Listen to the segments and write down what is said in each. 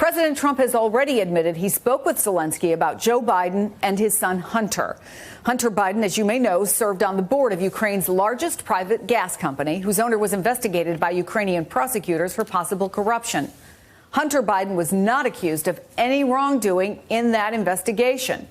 President Trump has already admitted he spoke with Zelensky about Joe Biden and his son Hunter. Hunter Biden, as you may know, served on the board of Ukraine's largest private gas company, whose owner was investigated by Ukrainian prosecutors for possible corruption. Hunter Biden was not accused of any wrongdoing in that investigation.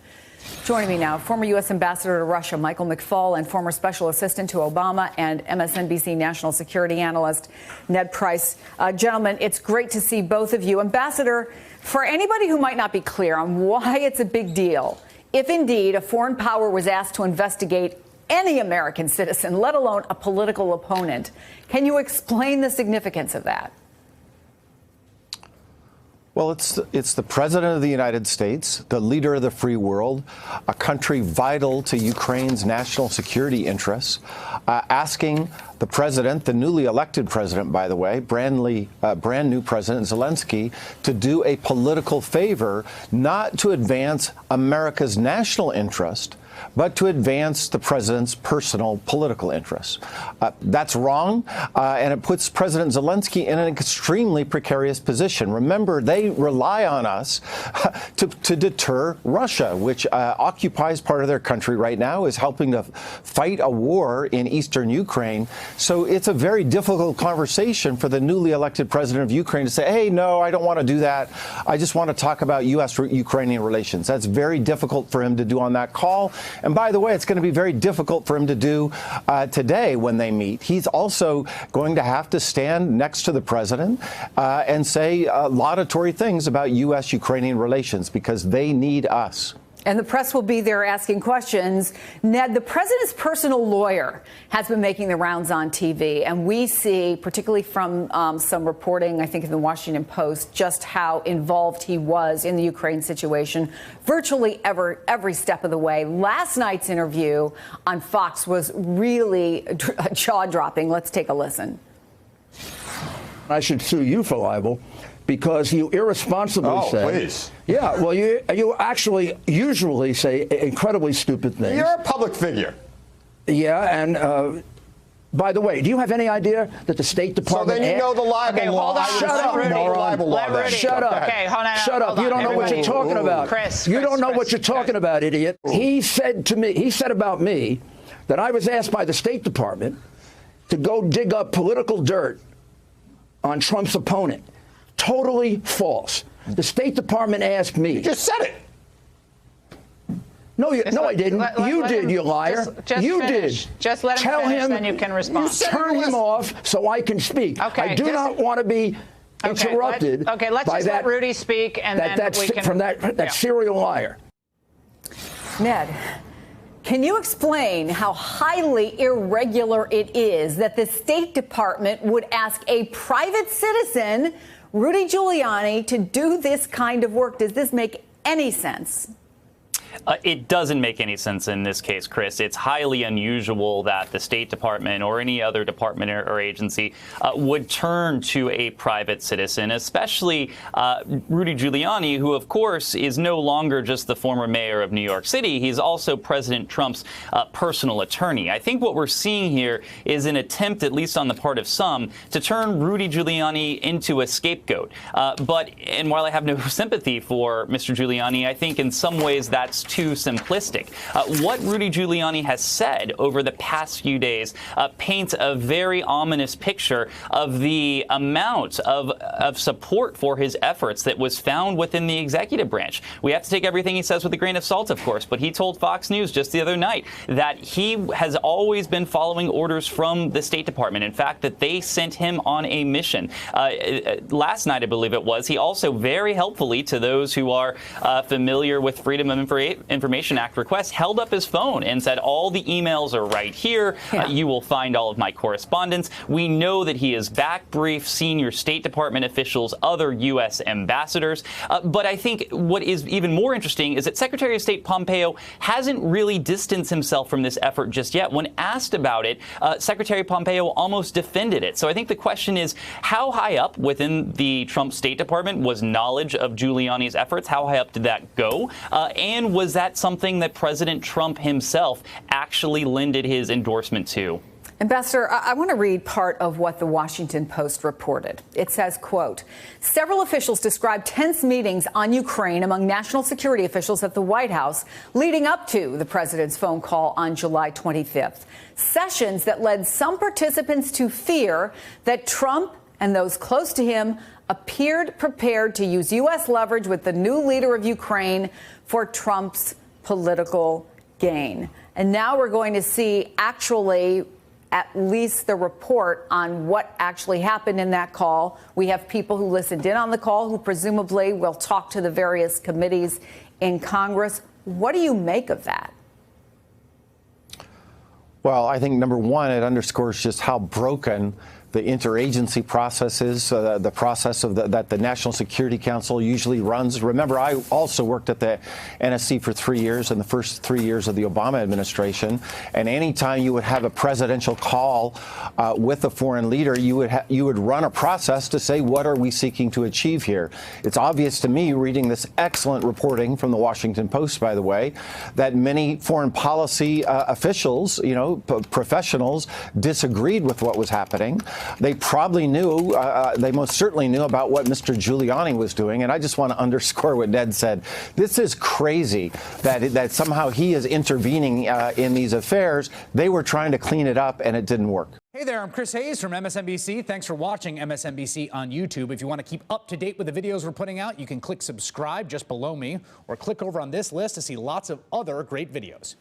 Joining me now, former U.S. Ambassador to Russia, Michael McFaul, and former Special Assistant to Obama and MSNBC national security analyst, Ned Price. Gentlemen, it's great to see both of you. Ambassador, for anybody who might not be clear on why it's a big deal, if indeed a foreign power was asked to investigate any American citizen, let alone a political opponent, can you explain the significance of that? Well, it's the president of the United States, the leader of the free world, a country vital to Ukraine's national security interests, asking the president, the newly elected president, by the way, brand new President Zelensky, to do a political favor, not to advance America's national interest, but to advance the president's personal political interests. That's wrong, and it puts President Zelensky in an extremely precarious position. Remember, they rely on us to deter Russia, which occupies part of their country right now, is helping to fight a war in eastern Ukraine. So it's a very difficult conversation for the newly elected president of Ukraine to say, hey, no, I don't want to do that. I just want to talk about U.S.-Ukrainian relations. That's very difficult for him to do on that call. And by the way, it's going to be very difficult for him to do today when they meet. He's also going to have to stand next to the president and say laudatory things about U.S.-Ukrainian relations because they need us. And the press will be there asking questions. Ned, the president's personal lawyer has been making the rounds on TV, and we see, particularly from some reporting, I think in the Washington Post, just how involved he was in the Ukraine situation virtually every step of the way. Last night's interview on Fox was really jaw-dropping. Let's take a listen. I should sue you for libel, because you irresponsibly say... Oh, please. Yeah, well, you actually usually say incredibly stupid things. You're a public figure. Yeah, and by the way, do you have any idea that the State Department... So then you know the libel law. Shut up, moron. Shut up. Okay, hold on. Shut up. You don't know what you're talking about. You don't know what you're talking about, idiot. He said about me that I was asked by the State Department to go dig up political dirt on Trump's opponent. Totally false. The State Department asked me. You just said it. No, I didn't. You did, you liar. Just you finish. did. Just let him Tell finish, him, then you can respond. Turn him off so I can speak. Okay, I do not want to be interrupted. Let's just let Rudy speak, and then we can... From that serial liar. Ned, can you explain how highly irregular it is that the State Department would ask a private citizen, Rudy Giuliani, to do this kind of work? Does this make any sense? It doesn't make any sense in this case, Chris. It's highly unusual that the State Department or any other department or agency would turn to a private citizen, especially Rudy Giuliani, who, of course, is no longer just the former mayor of New York City. He's also President Trump's personal attorney. I think what we're seeing here is an attempt, at least on the part of some, to turn Rudy Giuliani into a scapegoat. And while I have no sympathy for Mr. Giuliani, I think in some ways that's too simplistic. What Rudy Giuliani has said over the past few days paints a very ominous picture of the amount of support for his efforts that was found within the executive branch. We have to take everything he says with a grain of salt, of course, but he told Fox News just the other night that he has always been following orders from the State Department. In fact, that they sent him on a mission. Last night, I believe it was, he also very helpfully, to those who are familiar with Freedom of Information Act requests, held up his phone and said, all the emails are right here. Yeah. You will find all of my correspondence. We know that he has backbriefed senior State Department officials, other U.S. ambassadors. But I think what is even more interesting is that Secretary of State Pompeo hasn't really distanced himself from this effort just yet. When asked about it, Secretary Pompeo almost defended it. So I think the question is, how high up within the Trump State Department was knowledge of Giuliani's efforts? How high up did that go? And was that something that President Trump himself actually lended his endorsement to? Ambassador, I want to read part of what the Washington Post reported. It says, quote, several officials described tense meetings on Ukraine among national security officials at the White House leading up to the president's phone call on July 25th. Sessions that led some participants to fear that Trump and those close to him appeared prepared to use U.S. leverage with the new leader of Ukraine for Trump's political gain. And now we're going to see actually at least the report on what actually happened in that call. We have people who listened in on the call who presumably will talk to the various committees in Congress. What do you make of that? Well, I think, number one, it underscores just how broken the interagency process is, the process of that the National Security Council usually runs. Remember, I also worked at the NSC for 3 years, in the first 3 years of the Obama administration. And anytime you would have a presidential call with a foreign leader, you would run a process to say, what are we seeking to achieve here? It's obvious to me, reading this excellent reporting from the Washington Post, by the way, that many foreign policy officials, professionals, disagreed with what was happening. They probably knew, they most certainly knew about what Mr. Giuliani was doing. And I just want to underscore what Ned said. This is crazy that somehow he is intervening in these affairs. They were trying to clean it up and it didn't work. Hey there, I'm Chris Hayes from MSNBC. Thanks for watching MSNBC on YouTube. If you want to keep up to date with the videos we're putting out, you can click subscribe just below me or click over on this list to see lots of other great videos.